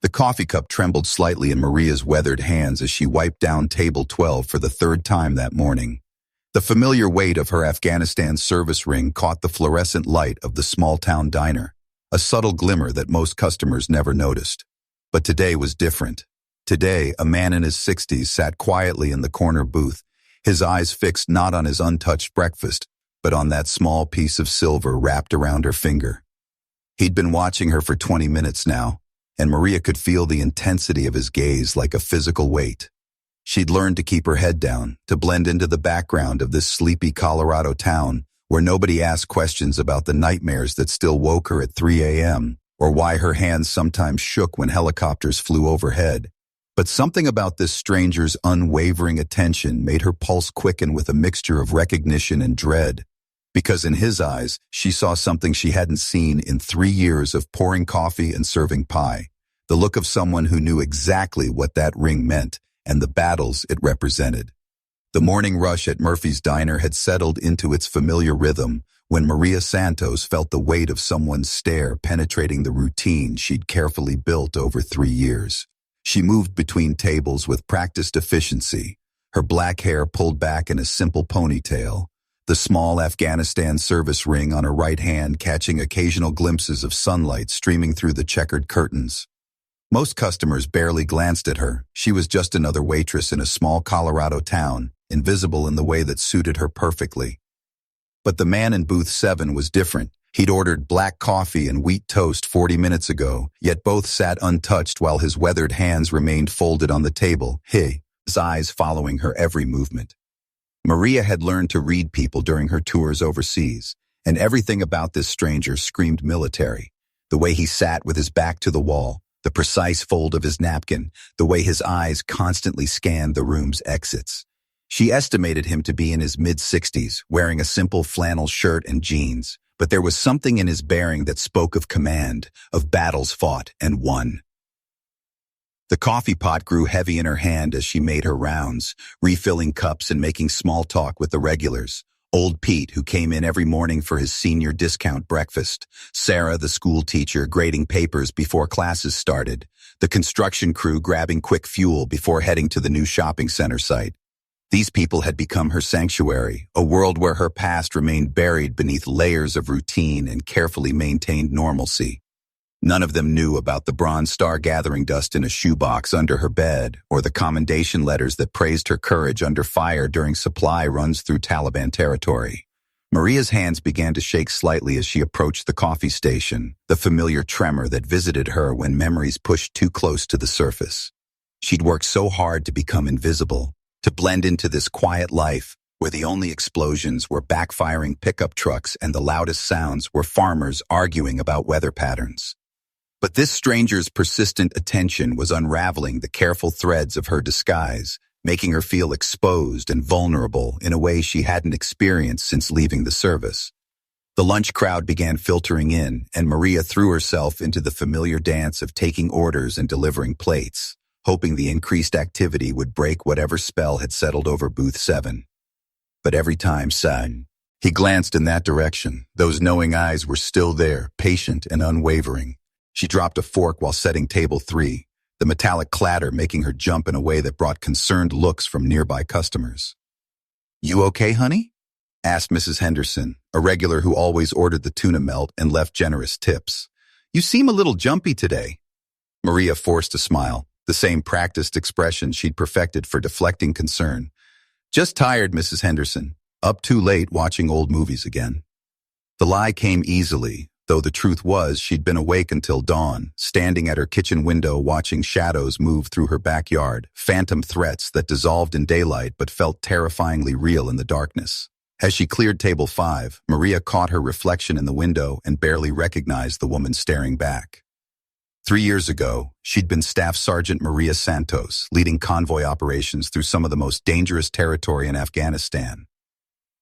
The coffee cup trembled slightly in Maria's weathered hands as she wiped down table 12 for the third time that morning. The familiar weight of her Afghanistan service ring caught the fluorescent light of the small-town diner, a subtle glimmer that most customers never noticed. But today was different. Today, a man in his 60s sat quietly in the corner booth, his eyes fixed not on his untouched breakfast, but on that small piece of silver wrapped around her finger. He'd been watching her for 20 minutes now, and Maria could feel the intensity of his gaze like a physical weight. She'd learned to keep her head down, to blend into the background of this sleepy Colorado town where nobody asked questions about the nightmares that still woke her at 3 a.m., or why her hands sometimes shook when helicopters flew overhead. But something about this stranger's unwavering attention made her pulse quicken with a mixture of recognition and dread, because in his eyes, she saw something she hadn't seen in 3 years of pouring coffee and serving pie, the look of someone who knew exactly what that ring meant and the battles it represented. The morning rush at Murphy's Diner had settled into its familiar rhythm when Maria Santos felt the weight of someone's stare penetrating the routine she'd carefully built over 3 years. She moved between tables with practiced efficiency, her black hair pulled back in a simple ponytail, the small Afghanistan service ring on her right hand catching occasional glimpses of sunlight streaming through the checkered curtains. Most customers barely glanced at her. She was just another waitress in a small Colorado town, invisible in the way that suited her perfectly. But the man in booth 7 was different. He'd ordered black coffee and wheat toast 40 minutes ago, yet both sat untouched while his weathered hands remained folded on the table, his eyes following her every movement. Maria had learned to read people during her tours overseas, and everything about this stranger screamed military. The way he sat with his back to the wall, the precise fold of his napkin, the way his eyes constantly scanned the room's exits. She estimated him to be in his mid-60s, wearing a simple flannel shirt and jeans, but there was something in his bearing that spoke of command, of battles fought and won. The coffee pot grew heavy in her hand as she made her rounds, refilling cups and making small talk with the regulars. Old Pete, who came in every morning for his senior discount breakfast, Sarah, the school teacher, grading papers before classes started, the construction crew grabbing quick fuel before heading to the new shopping center site. These people had become her sanctuary, a world where her past remained buried beneath layers of routine and carefully maintained normalcy. None of them knew about the Bronze Star gathering dust in a shoebox under her bed, or the commendation letters that praised her courage under fire during supply runs through Taliban territory. Maria's hands began to shake slightly as she approached the coffee station, the familiar tremor that visited her when memories pushed too close to the surface. She'd worked so hard to become invisible, to blend into this quiet life where the only explosions were backfiring pickup trucks and the loudest sounds were farmers arguing about weather patterns. But this stranger's persistent attention was unraveling the careful threads of her disguise, making her feel exposed and vulnerable in a way she hadn't experienced since leaving the service. The lunch crowd began filtering in, and Maria threw herself into the familiar dance of taking orders and delivering plates, hoping the increased activity would break whatever spell had settled over booth 7. But every time, he glanced in that direction. Those knowing eyes were still there, patient and unwavering. She dropped a fork while setting table 3, the metallic clatter making her jump in a way that brought concerned looks from nearby customers. "You okay, honey?" asked Mrs. Henderson, a regular who always ordered the tuna melt and left generous tips. "You seem a little jumpy today." Maria forced a smile, the same practiced expression she'd perfected for deflecting concern. "Just tired, Mrs. Henderson. Up too late watching old movies again." The lie came easily, though the truth was she'd been awake until dawn, standing at her kitchen window watching shadows move through her backyard, phantom threats that dissolved in daylight but felt terrifyingly real in the darkness. As she cleared table 5, Maria caught her reflection in the window and barely recognized the woman staring back. 3 years ago, she'd been Staff Sergeant Maria Santos, leading convoy operations through some of the most dangerous territory in Afghanistan.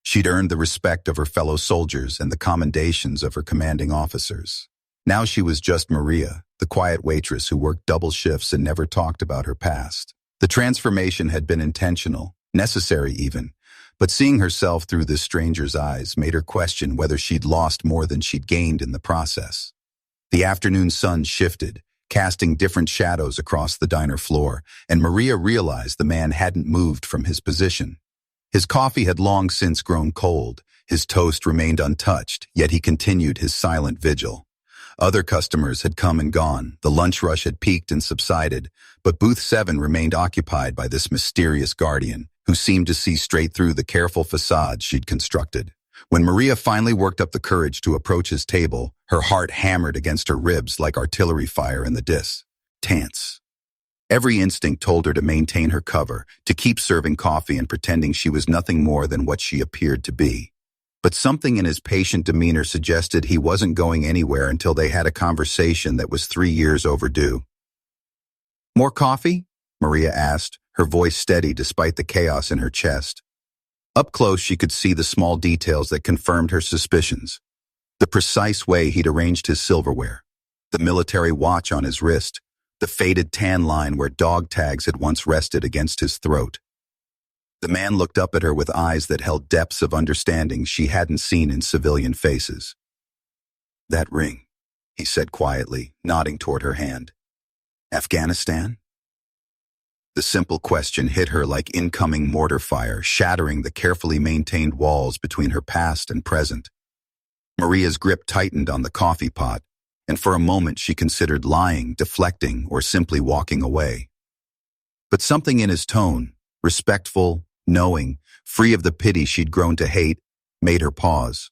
She'd earned the respect of her fellow soldiers and the commendations of her commanding officers. Now she was just Maria, the quiet waitress who worked double shifts and never talked about her past. The transformation had been intentional, necessary even, but seeing herself through this stranger's eyes made her question whether she'd lost more than she'd gained in the process. The afternoon sun shifted, casting different shadows across the diner floor, and Maria realized the man hadn't moved from his position. His coffee had long since grown cold. His toast remained untouched, yet he continued his silent vigil. Other customers had come and gone, the lunch rush had peaked and subsided, but Booth 7 remained occupied by this mysterious guardian, who seemed to see straight through the careful facade she'd constructed. When Maria finally worked up the courage to approach his table, her heart hammered against her ribs like artillery fire in the dis. Tense. Every instinct told her to maintain her cover, to keep serving coffee and pretending she was nothing more than what she appeared to be. But something in his patient demeanor suggested he wasn't going anywhere until they had a conversation that was 3 years overdue. "More coffee?" Maria asked, her voice steady despite the chaos in her chest. Up close, she could see the small details that confirmed her suspicions. The precise way he'd arranged his silverware, the military watch on his wrist, the faded tan line where dog tags had once rested against his throat. The man looked up at her with eyes that held depths of understanding she hadn't seen in civilian faces. "That ring," he said quietly, nodding toward her hand. "Afghanistan?" The simple question hit her like incoming mortar fire, shattering the carefully maintained walls between her past and present. Maria's grip tightened on the coffee pot, and for a moment she considered lying, deflecting, or simply walking away. But something in his tone, respectful, knowing, free of the pity she'd grown to hate, made her pause.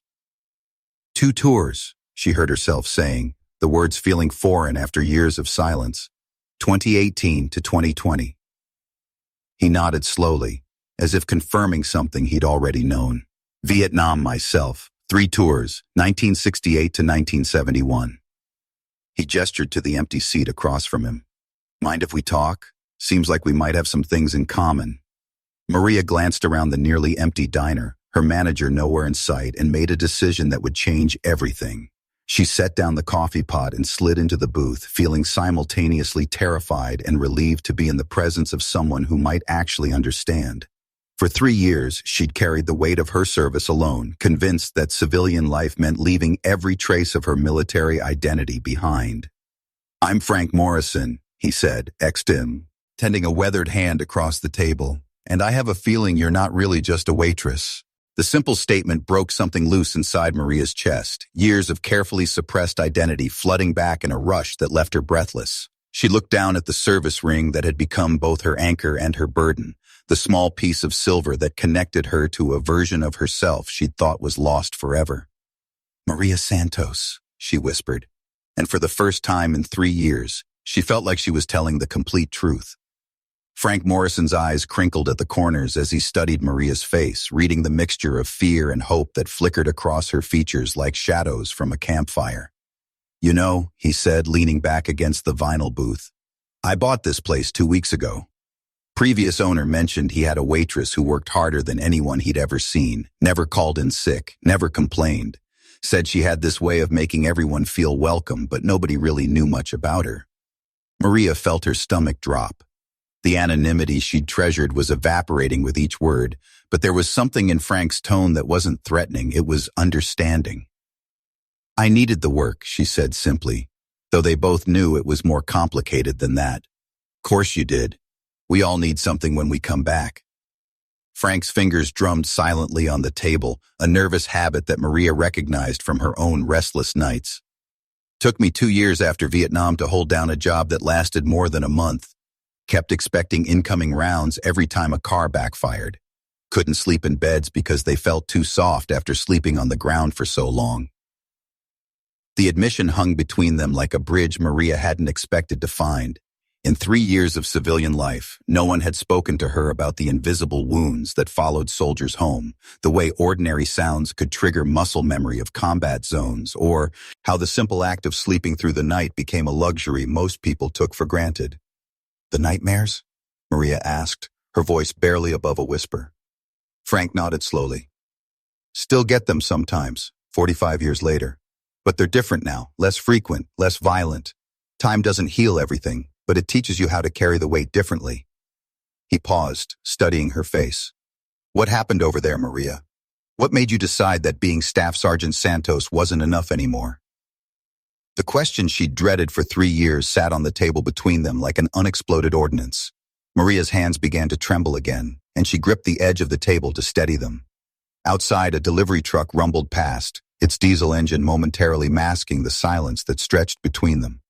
"2 tours," she heard herself saying, the words feeling foreign after years of silence. 2018 to 2020. He nodded slowly, as if confirming something he'd already known. "Vietnam myself, 3 tours, 1968 to 1971. He gestured to the empty seat across from him. "Mind if we talk? Seems like we might have some things in common." Maria glanced around the nearly empty diner, her manager nowhere in sight, and made a decision that would change everything. She set down the coffee pot and slid into the booth, feeling simultaneously terrified and relieved to be in the presence of someone who might actually understand. For 3 years, she'd carried the weight of her service alone, convinced that civilian life meant leaving every trace of her military identity behind. "I'm Frank Morrison," he said, ex-dim, tending a weathered hand across the table. "And I have a feeling you're not really just a waitress." The simple statement broke something loose inside Maria's chest, years of carefully suppressed identity flooding back in a rush that left her breathless. She looked down at the service ring that had become both her anchor and her burden, the small piece of silver that connected her to a version of herself she'd thought was lost forever. "Maria Santos," she whispered, and for the first time in 3 years, she felt like she was telling the complete truth. Frank Morrison's eyes crinkled at the corners as he studied Maria's face, reading the mixture of fear and hope that flickered across her features like shadows from a campfire. "You know," he said, leaning back against the vinyl booth, "I bought this place 2 weeks ago. Previous owner mentioned he had a waitress who worked harder than anyone he'd ever seen, never called in sick, never complained. Said she had this way of making everyone feel welcome, but nobody really knew much about her." Maria felt her stomach drop. The anonymity she'd treasured was evaporating with each word, but there was something in Frank's tone that wasn't threatening, it was understanding. "I needed the work," she said simply, though they both knew it was more complicated than that. "Course you did. We all need something when we come back." Frank's fingers drummed silently on the table, a nervous habit that Maria recognized from her own restless nights. "Took me 2 years after Vietnam to hold down a job that lasted more than a month. Kept expecting incoming rounds every time a car backfired. Couldn't sleep in beds because they felt too soft after sleeping on the ground for so long." The admission hung between them like a bridge Maria hadn't expected to find. In 3 years of civilian life, no one had spoken to her about the invisible wounds that followed soldiers home, the way ordinary sounds could trigger muscle memory of combat zones, or how the simple act of sleeping through the night became a luxury most people took for granted. "The nightmares?" Maria asked, her voice barely above a whisper. Frank nodded slowly. "Still get them sometimes, 45 years later. But they're different now, less frequent, less violent. Time doesn't heal everything, but it teaches you how to carry the weight differently." He paused, studying her face. "What happened over there, Maria? What made you decide that being Staff Sergeant Santos wasn't enough anymore?" The question she dreaded for 3 years sat on the table between them like an unexploded ordnance. Maria's hands began to tremble again, and she gripped the edge of the table to steady them. Outside, a delivery truck rumbled past, its diesel engine momentarily masking the silence that stretched between them.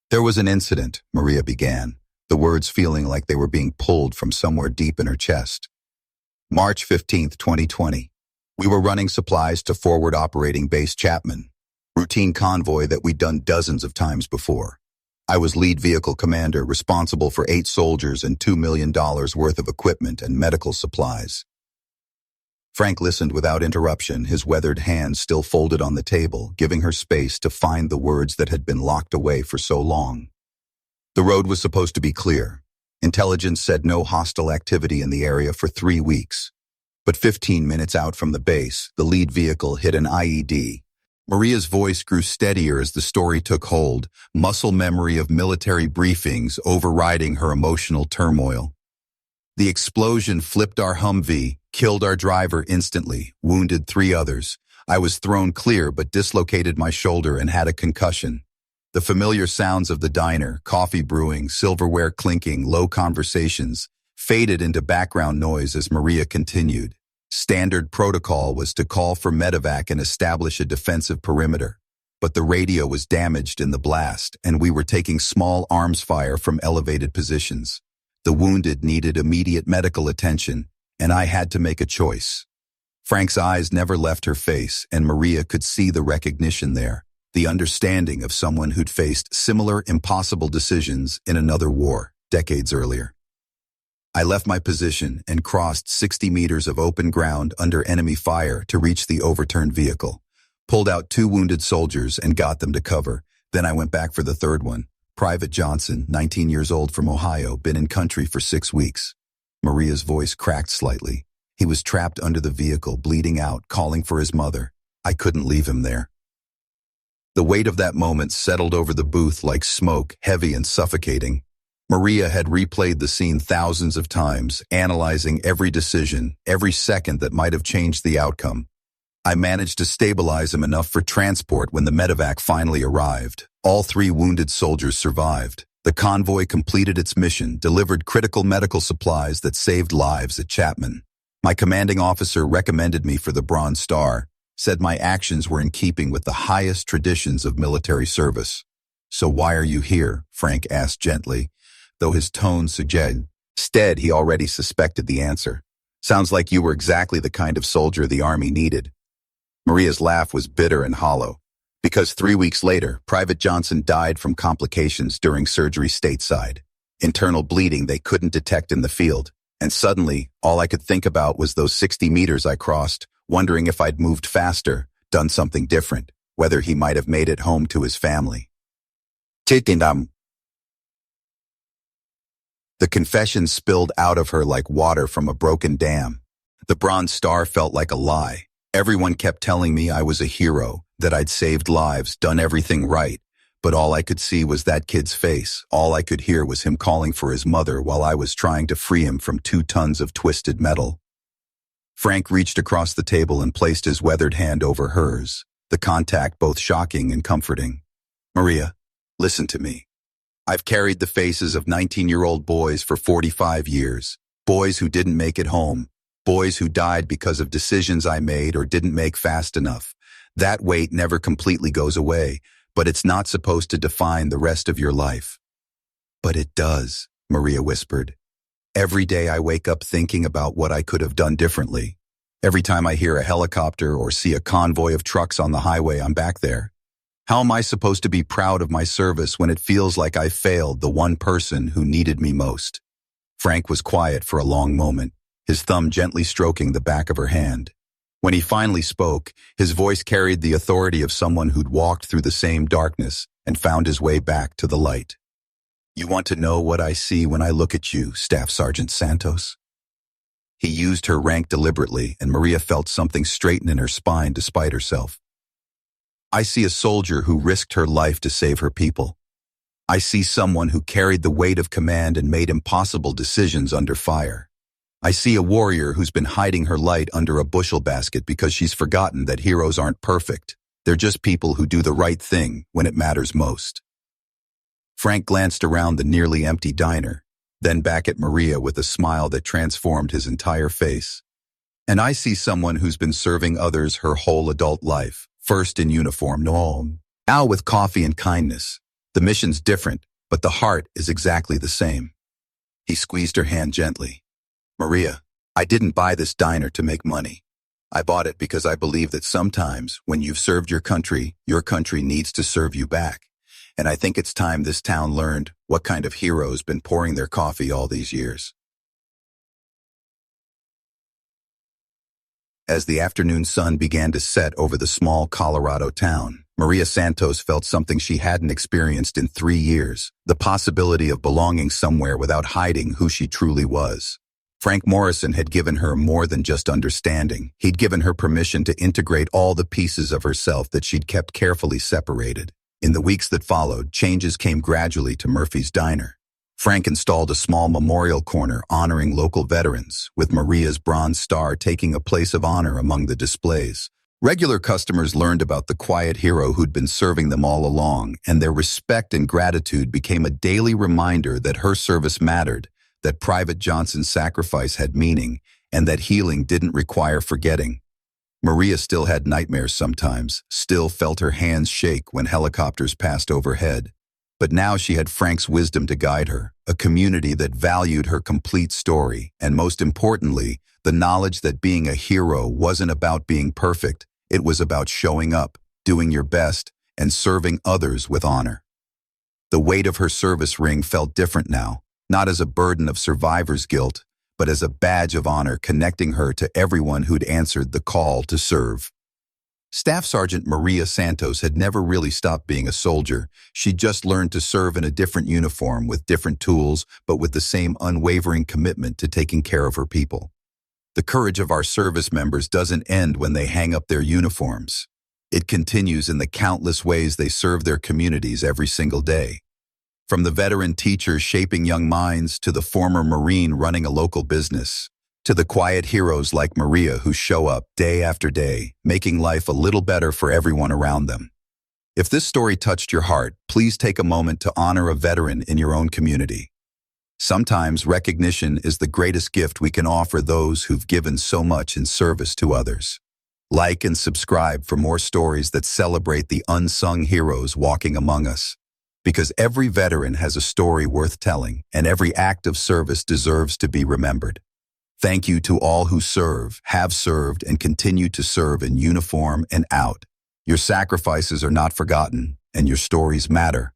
"There was an incident," Maria began, the words feeling like they were being pulled from somewhere deep in her chest. "March 15th, 2020. We were running supplies to Forward Operating Base Chapman, routine convoy that we'd done dozens of times before. I was lead vehicle commander, responsible for 8 soldiers and $2 million worth of equipment and medical supplies." Frank listened without interruption, his weathered hands still folded on the table, giving her space to find the words that had been locked away for so long. The road was supposed to be clear. Intelligence said no hostile activity in the area for 3 weeks. But 15 minutes out from the base, the lead vehicle hit an IED. Maria's voice grew steadier as the story took hold, muscle memory of military briefings overriding her emotional turmoil. "The explosion flipped our Humvee, killed our driver instantly, wounded 3 others. I was thrown clear but dislocated my shoulder and had a concussion." The familiar sounds of the diner, coffee brewing, silverware clinking, low conversations, faded into background noise as Maria continued. Standard protocol was to call for medevac and establish a defensive perimeter. But the radio was damaged in the blast, and we were taking small arms fire from elevated positions. The wounded needed immediate medical attention, and I had to make a choice. Frank's eyes never left her face, and Maria could see the recognition there, the understanding of someone who'd faced similar impossible decisions in another war, decades earlier. "I left my position and crossed 60 meters of open ground under enemy fire to reach the overturned vehicle, pulled out 2 wounded soldiers and got them to cover. Then I went back for the 3rd one. Private Johnson, 19 years old from Ohio, been in country for 6 weeks. Maria's voice cracked slightly. "He was trapped under the vehicle, bleeding out, calling for his mother. I couldn't leave him there." The weight of that moment settled over the booth like smoke, heavy and suffocating. Maria had replayed the scene thousands of times, analyzing every decision, every second that might have changed the outcome. "I managed to stabilize him enough for transport when the medevac finally arrived. All 3 wounded soldiers survived. The convoy completed its mission, delivered critical medical supplies that saved lives at Chapman. My commanding officer recommended me for the Bronze Star, said my actions were in keeping with the highest traditions of military service." "So why are you here?" Frank asked gently, though his tone suggested he already suspected the answer. "Sounds like you were exactly the kind of soldier the Army needed." Maria's laugh was bitter and hollow. "Because 3 weeks later, Private Johnson died from complications during surgery stateside. Internal bleeding they couldn't detect in the field. And suddenly, all I could think about was those 60 meters I crossed, wondering if I'd moved faster, done something different, whether he might have made it home to his family." The confession spilled out of her like water from a broken dam. The Bronze Star felt like a lie. Everyone kept telling me I was a hero, that I'd saved lives, done everything right. But all I could see was that kid's face. All I could hear was him calling for his mother while I was trying to free him from 2 tons of twisted metal. Frank reached across the table and placed his weathered hand over hers, the contact both shocking and comforting. "Maria, listen to me. I've carried the faces of 19-year-old boys for 45 years, boys who didn't make it home, boys who died because of decisions I made or didn't make fast enough. That weight never completely goes away, but it's not supposed to define the rest of your life." "But it does," Maria whispered. "Every day I wake up thinking about what I could have done differently. Every time I hear a helicopter or see a convoy of trucks on the highway, I'm back there. How am I supposed to be proud of my service when it feels like I failed the one person who needed me most?" Frank was quiet for a long moment, his thumb gently stroking the back of her hand. When he finally spoke, his voice carried the authority of someone who'd walked through the same darkness and found his way back to the light. "You want to know what I see when I look at you, Staff Sergeant Santos?" He used her rank deliberately, and Maria felt something straighten in her spine despite herself. "I see a soldier who risked her life to save her people. I see someone who carried the weight of command and made impossible decisions under fire. I see a warrior who's been hiding her light under a bushel basket because she's forgotten that heroes aren't perfect. They're just people who do the right thing when it matters most. Frank glanced around the nearly empty diner, then back at Maria with a smile that transformed his entire face. And I see someone who's been serving others her whole adult life, first in uniform, now with coffee and kindness. The mission's different, but the heart is exactly the same. He squeezed her hand gently. Maria, I didn't buy this diner to make money. I bought it because I believe that sometimes, when you've served your country needs to serve you back. And I think it's time this town learned what kind of hero's been pouring their coffee all these years. As the afternoon sun began to set over the small Colorado town, Maria Santos felt something she hadn't experienced in 3 years, the possibility of belonging somewhere without hiding who she truly was. Frank Morrison had given her more than just understanding. He'd given her permission to integrate all the pieces of herself that she'd kept carefully separated. In the weeks that followed, changes came gradually to Murphy's Diner. Frank installed a small memorial corner honoring local veterans, with Maria's bronze star taking a place of honor among the displays. Regular customers learned about the quiet hero who'd been serving them all along, and their respect and gratitude became a daily reminder that her service mattered, that Private Johnson's sacrifice had meaning, and that healing didn't require forgetting. Maria still had nightmares sometimes, still felt her hands shake when helicopters passed overhead. But now she had Frank's wisdom to guide her, a community that valued her complete story, and most importantly, the knowledge that being a hero wasn't about being perfect. It was about showing up, doing your best, and serving others with honor. The weight of her service ring felt different now, not as a burden of survivor's guilt, but as a badge of honor connecting her to everyone who'd answered the call to serve. Staff Sergeant Maria Santos had never really stopped being a soldier. She'd just learned to serve in a different uniform with different tools, but with the same unwavering commitment to taking care of her people. The courage of our service members doesn't end when they hang up their uniforms. It continues in the countless ways they serve their communities every single day. From the veteran teacher shaping young minds to the former Marine running a local business, to the quiet heroes like Maria who show up day after day, making life a little better for everyone around them. If this story touched your heart, please take a moment to honor a veteran in your own community. Sometimes recognition is the greatest gift we can offer those who've given so much in service to others. Like and subscribe for more stories that celebrate the unsung heroes walking among us. Because every veteran has a story worth telling, and every act of service deserves to be remembered. Thank you to all who serve, have served, and continue to serve in uniform and out. Your sacrifices are not forgotten, and your stories matter.